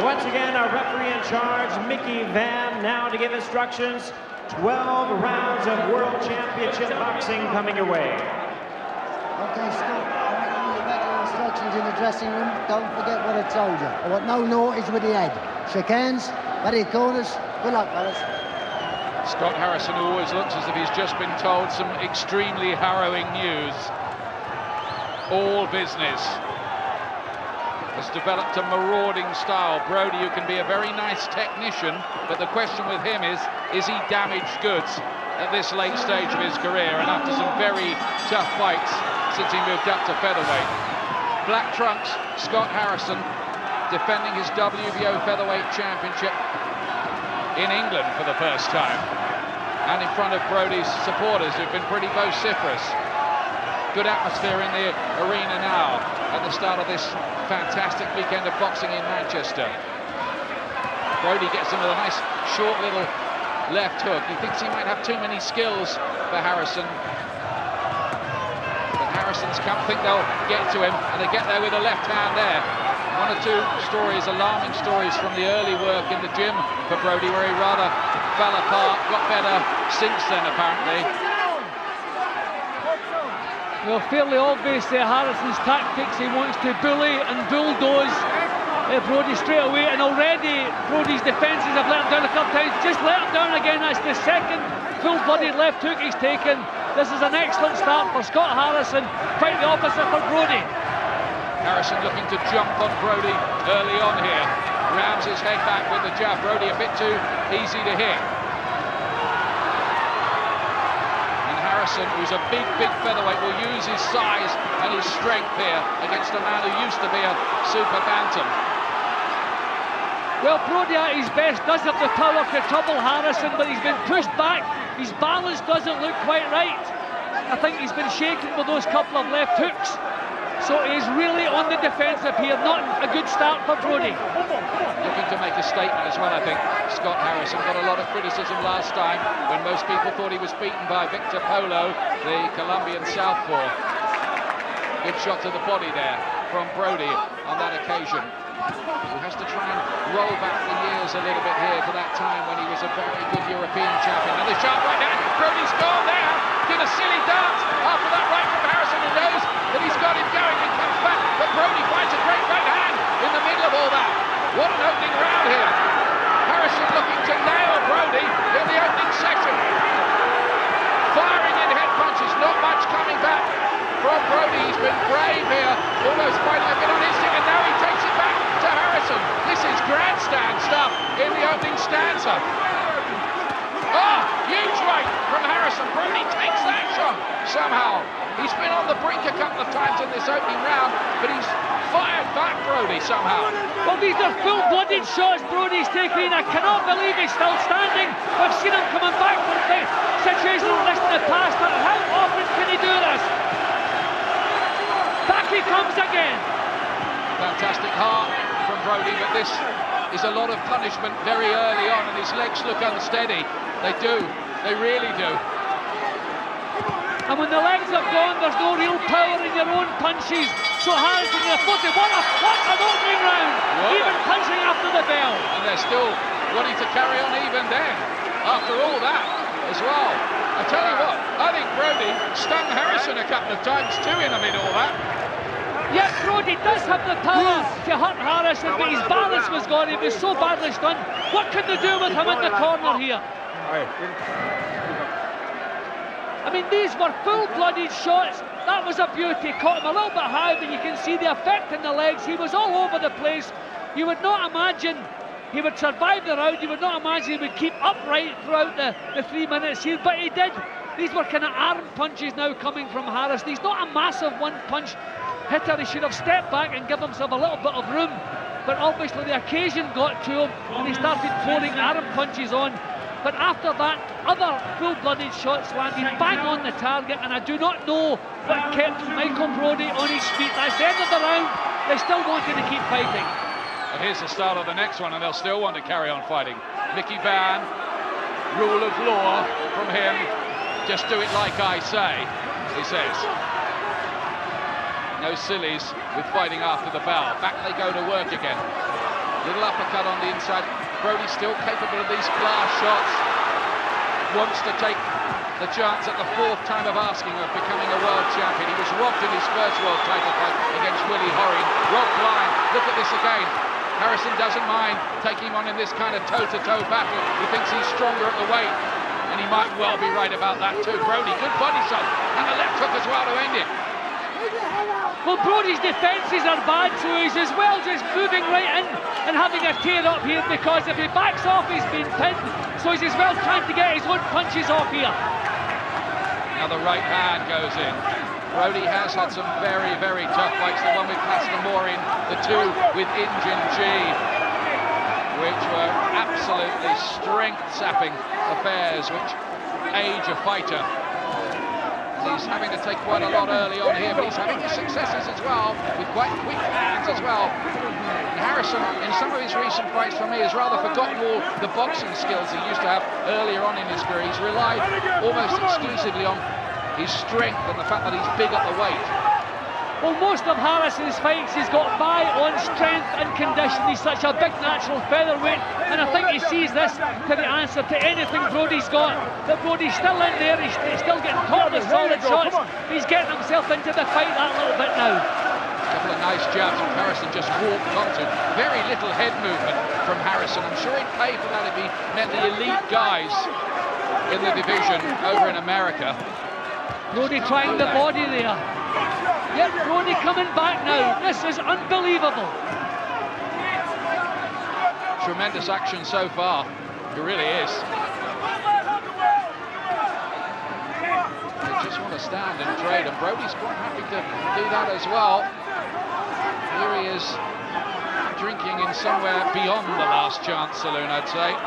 once again, our referee in charge, Mickey Van, now to give instructions. 12 rounds of World Championship boxing coming your way. Okay, Scott, I reckon you better instructions in the dressing room. Don't forget what I told you. I want no naughties with the head. Shake hands, buddy corners. Good luck, fellas. Scott Harrison always looks as if he's just been told some extremely harrowing news. All business. Has developed a marauding style. Brodie, who can be a very nice technician, but the question with him is he damaged goods at this late stage of his career and after some very tough fights since he moved up to featherweight. Black trunks, Scott Harrison, defending his WBO Featherweight Championship in England for the first time, and in front of Brodie's supporters, who've been pretty vociferous. Good atmosphere in the arena now at the start of this fantastic weekend of boxing in Manchester. Brodie gets him with a nice short little left hook. He thinks he might have too many skills for Harrison, but Harrison's can't think they'll get to him, and they get there with a left hand there. One or two stories, alarming stories from the early work in the gym for Brodie, where he rather fell apart, got better since then apparently. Well, fairly obvious Harrison's tactics. He wants to bully and bulldoze Brodie straight away, and already Brodie's defences have let him down a couple of times. Just let him down again. That's the second full-blooded left hook he's taken. This is an excellent start for Scott Harrison, quite the opposite for Brodie. Harrison looking to jump on Brodie early on here. Rams his head back with the jab. Brodie a bit too easy to hit. Harrison, who's a big featherweight, will use his size and his strength here against a man who used to be a super bantam. Well, Brodie at his best does have the power to trouble Harrison, but he's been pushed back. His balance doesn't look quite right. I think he's been shaken with those couple of left hooks. So he's really on the defensive here. Not a good start for Brodie. Looking to make a statement as well, I think. Scott Harrison got a lot of criticism last time when most people thought he was beaten by Victor Polo, the Colombian southpaw. Good shot to the body there from Brodie on that occasion. He has to try and roll back the years a little bit here to that time when he was a very good European champion. And the sharp right hand, Brodie's gone there. Did a silly dance after that right from Harrison, who knows that he's got him going and comes back. But Brodie finds a great right hand in the middle of all that. What an opening round here. Harrison looking to nail Brodie in the opening section. Firing in head punches, not much coming back from Brodie. He's been brave here, almost quite like an on instinct, and now he takes it back to Harrison. This is grandstand stuff in the opening stanza. Oh, huge right from Harrison. Brodie takes that shot somehow. He's been on the brink a couple of times in this opening round, but he's fired back Brodie somehow. Well, these are full-blooded shots Brodie's taking. I cannot believe he's still standing. We've seen him coming back from situations like this in the past, but how often can he do this? Back he comes again. Fantastic heart from Brodie, but this is a lot of punishment very early on, and his legs look unsteady. They do. They really do. And when the legs are gone, there's no real power in your own punches. So Harrison, you're floating. What an opening round! Whoa. Even punching after the bell. And they're still wanting to carry on even then, after all that as well. I tell you what, I think Brodie stung Harrison a couple of times too in amid all that. Yes, Brodie does have the power to hurt Harrison, but his balance was gone. He was so badly stunned. What can they do with him in the corner here? I mean, these were full-blooded shots. That was a beauty. Caught him a little bit high, but you can see the effect in the legs. He was all over the place. You would not imagine he would survive the round. You would not imagine he would keep upright throughout the 3 minutes here, but he did. These were kind of arm punches now coming from Harrison. He's not a massive one-punch hitter. He should have stepped back and given himself a little bit of room. But obviously the occasion got to him and he started pouring arm punches on. But after that, other full-blooded shots landed bang on the target, and I do not know what kept Michael Brodie on his feet. That's the end of the round. They still wanted to keep fighting. And here's the start of the next one, and they'll still want to carry on fighting. Mickey Van, rule of law from him. Just do it like I say, he says. No sillies with fighting after the bell. Back they go to work again. Little uppercut on the inside. Brodie still capable of these blast shots. Wants to take the chance at the 4th time of asking of becoming a world champion. He was robbed in his first world title fight against Willie Horry. Robbed blind. Look at this again. Harrison doesn't mind taking him on in this kind of toe-to-toe battle. He thinks he's stronger at the weight. And he might well be right about that too. Brodie, good body shot. And a left hook as well to end it. Well, Brodie's defences are bad, so he's as well just moving right in and having a tear up here, because if he backs off, he's been pinned. So he's as well trying to get his own punches off here. Now the right hand goes in. Brodie has had some very, very tough fights. The one with Kostya Tszyu, the 2 with Injun G, which were absolutely strength-sapping affairs, which age a fighter. He's having to take quite a lot early on here, but he's having successes as well, with quite quick hands as well. And Harrison, in some of his recent fights for me, has rather forgotten all the boxing skills he used to have earlier on in his career. He's relied almost exclusively on his strength and the fact that he's big at the weight. Well, most of Harrison's fights he's got by on strength and condition. He's such a big natural featherweight, and I think he sees this to the answer to anything Brodie's got. But Brodie's still in there, he's still getting caught with solid shots. He's getting himself into the fight that little bit now. A couple of nice jabs from Harrison, just walked onto. Very little head movement from Harrison. I'm sure he'd pay for that if he met the elite guys in the division over in America. Brodie trying the body there. Yep, Brodie coming back now. This is unbelievable. Tremendous action so far. It really is. They just want to stand and trade, and Brodie's quite happy to do that as well. Here he is drinking in somewhere beyond the Last Chance saloon, I'd say.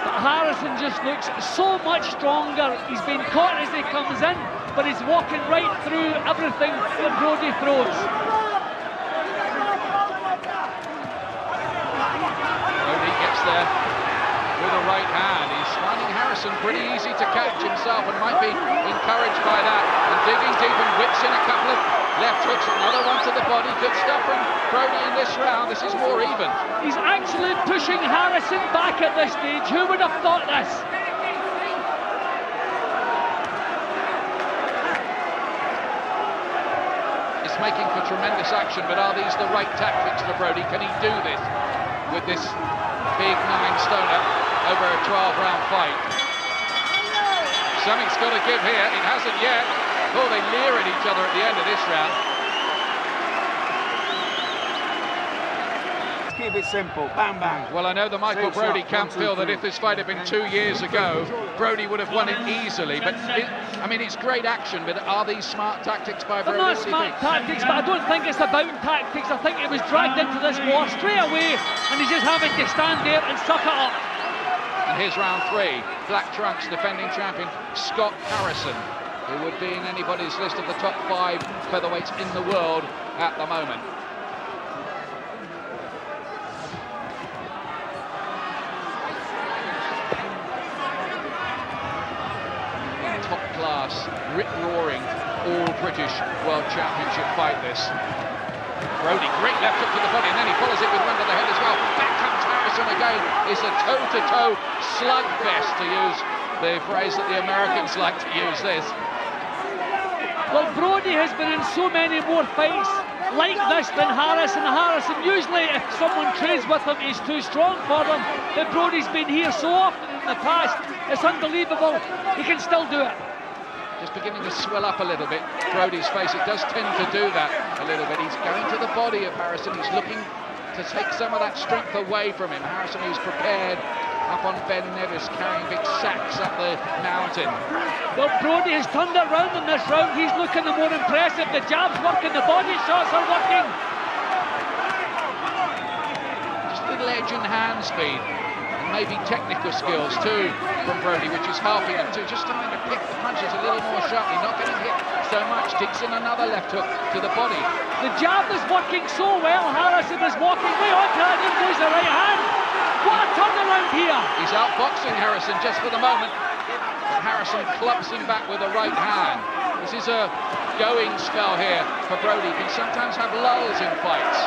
But Harrison just looks so much stronger. He's been caught as he comes in, but he's walking right through everything that Brodie throws. Brodie gets there with a right hand. He's finding Harrison pretty easy to catch himself, and might be encouraged by that. And digging deep and whips in a couple of left hooks, another one to the body. Good stuff from Brodie in this round. This is more even. He's actually pushing Harrison back at this stage. Who would have thought this? Making for tremendous action, but are these the right tactics for Brodie? Can he do this with this big 9-stoner over a 12-round fight? Something's got to give here. It hasn't yet. Oh, they leer at each other at the end of this round. Keep it simple, bang bang. Well, I know the Michael Brodie camp feel that if this fight had been 2 years ago, Brodie would have won it easily. But I mean, it's great action, but are these smart tactics by Brodie? They're not smart tactics, but I don't think it's about tactics. I think he was dragged into this war straight away, and he's just having to stand there and suck it up. And here's round 3. Black trunks, defending champion Scott Harrison, who would be in anybody's list of the top 5 featherweights in the world at the moment. Top-class, rip-roaring, all-British World Championship fight this. Brodie, great left hook to the body, and then he follows it with one to the head as well. Back comes Harrison again. It's a toe-to-toe slugfest, to use the phrase that the Americans like to use this. Well, Brodie has been in so many more fights like this than Harrison. Harrison, usually if someone trades with him, he's too strong for them. But Brodie's been here so often in the past, it's unbelievable. He can still do it. Just beginning to swell up a little bit, Brodie's face. It does tend to do that a little bit. He's going to the body of Harrison. He's looking to take some of that strength away from him. Harrison, who's prepared up on Ben Nevis, carrying big sacks up the mountain. Well, Brodie has turned it around in this round. He's looking the more impressive. The jab's working, the body shots are working. Just a little edge and hand speed, and maybe technical skills too from Brodie, which is helping him too. Just starting to pick the punches a little more sharply, not getting hit so much. Digs in another left hook to the body. The jab is working so well. Harrison is walking way onto it, and goes the right hand. What a turnaround here! He's outboxing Harrison just for the moment, but Harrison clubs him back with a right hand. This is a going spell here for Brodie. He can sometimes have lulls in fights.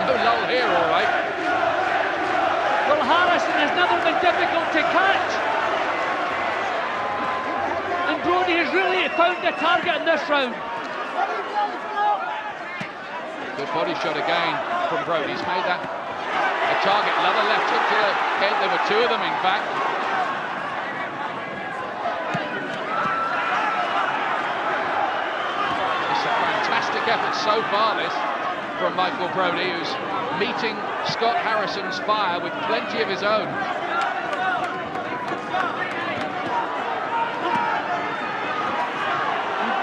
No lull here, all right. Well, Harrison has never been difficult to catch. And Brodie has really found the target in this round. Good body shot again from Brodie. He's made that a target. Another left hook to the head. There were two of them, in fact. It's a fantastic effort so far, this, from Michael Brodie, who's meeting Scott Harrison's fire with plenty of his own.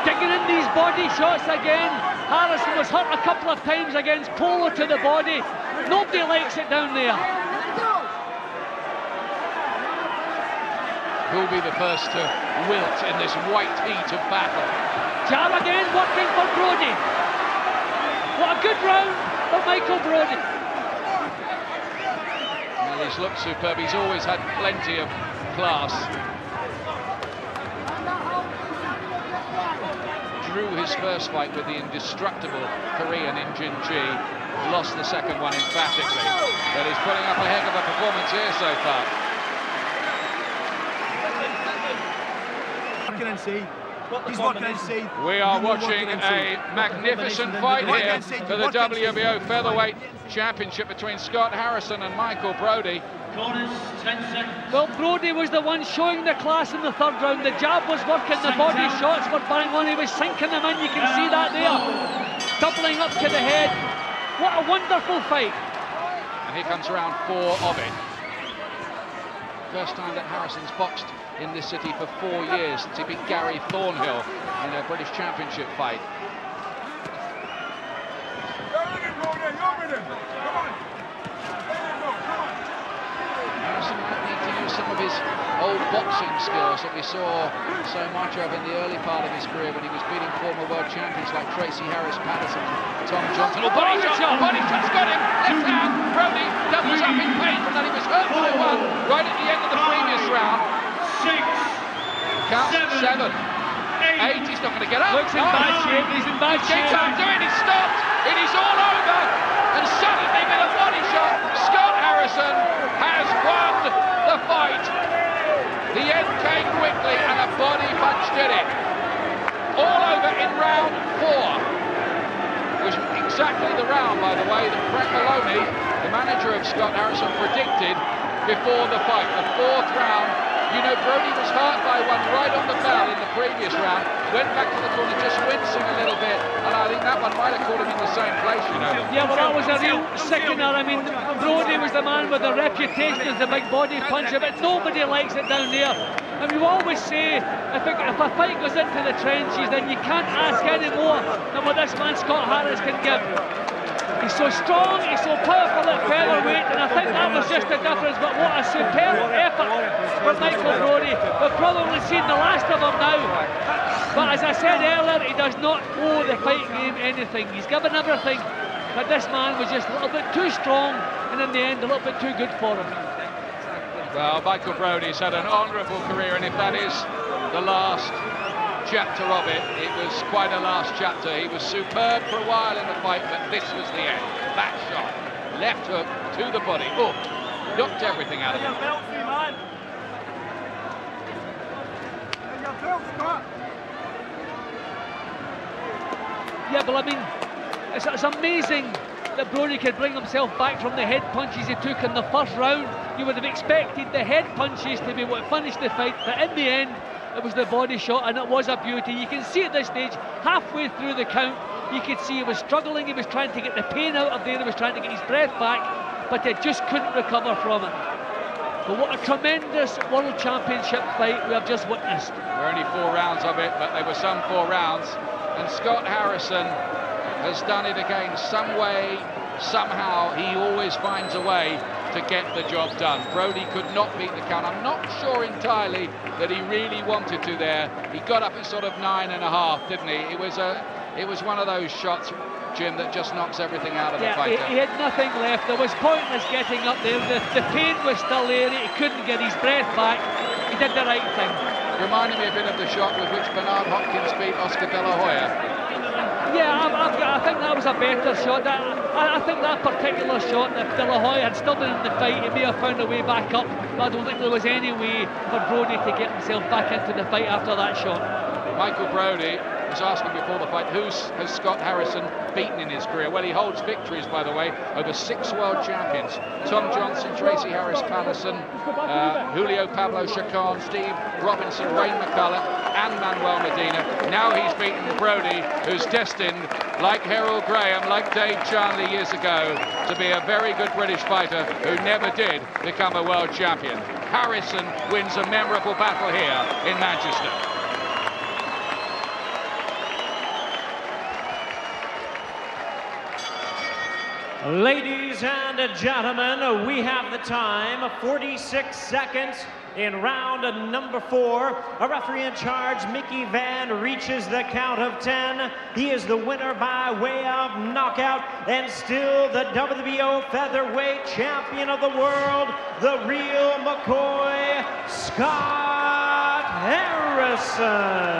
Digging in these body shots again. Harrison was hurt a couple of times against Polo to the body. Nobody likes it down there. Who'll be the first to wilt in this white heat of battle? Jab again, working for Brodie. What a good round for Michael Brodie. Well, he's looked superb. He's always had plenty of class. Drew his first fight with the indestructible Korean in Jin Chi. Lost the second one emphatically. But he's putting up a heck of a performance here so far. He's watching and see. We are watching a magnificent fight here for the WBO Featherweight Championship between Scott Harrison and Michael Brodie. Well, Brodie was the one showing the class in the third round. The jab was working, the body shots were bang on. He was sinking them in, you can see that there. Doubling up to the head. What a wonderful fight. And here comes round 4 of it. First time that Harrison's boxed in this city for 4 years since he beat Gary Thornhill in a British Championship fight. Harrison might need to use some of his old boxing skills that we saw so much of in the early part of his career when he was beating former world champions like Tracy Harris Patterson and Tom Johnson. Oh, body shot! Body shot's got him! Left hand! Brodie doubles up in pain from that. He was hurt by one right at the end of the previous round. 6, Count 7, 8, he's not going to get up. Looks in bad shape, he's in bad shape. He can't do it, he's stopped, it is all over. And suddenly with a body shot, Scott Harrison has won the fight. The end came quickly and a body punch did it. All over in round 4. It was exactly the round, by the way, that Brett Maloney, the manager of Scott Harrison, predicted before the fight. The 4th round. You know, Brodie was hurt by one right on the bell in the previous round, went back to the corner just wincing a little bit, and I think that one might have caught him in the same place, you know. Yeah, well, that was a real sickener. I mean, Brodie was the man with the reputation as the big body puncher, but nobody likes it down there. And we always say, if a fight goes into the trenches, then you can't ask any more than what this man Scott Harris can give. He's so strong, he's so powerful at featherweight, and I think that was just the difference. But what a superb effort for Michael Brodie. We've probably seen the last of him now. But as I said earlier, he does not owe the fight game anything. He's given everything, but this man was just a little bit too strong, and in the end, a little bit too good for him. Well, Michael Brodie's had an honourable career, and if that is the last chapter of it, it was quite a last chapter. He was superb for a while in the fight, but this was the end. That shot, left hook to the body, knocked everything out of him. Yeah, but I mean, it's amazing that Brodie could bring himself back from the head punches he took in the first round. You would have expected the head punches to be what finished the fight, but in the end, it was the body shot, and it was a beauty. You can see at this stage, halfway through the count, you could see he was struggling, he was trying to get the pain out of there, he was trying to get his breath back, but he just couldn't recover from it. But what a tremendous World Championship fight we have just witnessed. There were only 4 rounds of it, but there were some 4 rounds, and Scott Harrison has done it again. Some way, somehow, he always finds a way to get the job done. Brodie could not beat the count. I'm not sure entirely that he really wanted to there. He got up at sort of 9.5, didn't he? It was one of those shots, Jim, that just knocks everything out of the fighter. He had nothing left. There was pointless getting up there. The pain was still there. He couldn't get his breath back. He did the right thing. Reminded me a bit of the shot with which Bernard Hopkins beat Oscar De La Hoya. Yeah, I think that was a better shot. I think that particular shot that De La Hoya had still been in the fight, he may have found a way back up, but I don't think there was any way for Brodie to get himself back into the fight after that shot. Michael Brodie was asking before the fight, who has Scott Harrison beaten in his career? Well, he holds victories, by the way, over 6 world champions. Tom Johnson, Tracy Harris Patterson, Julio Pablo Chacon, Steve Robinson, Wayne McCullough, and Manuel Medina. Now he's beaten Brodie, who's destined, like Harold Graham, like Dave Charnley years ago, to be a very good British fighter who never did become a world champion. Harrison wins a memorable battle here in Manchester. Ladies and gentlemen, we have the time, 46 seconds in round number 4. A referee in charge, Mickey Van, reaches the count of 10. He is the winner by way of knockout and still the WBO Featherweight Champion of the world, the real McCoy, Scott Harrison.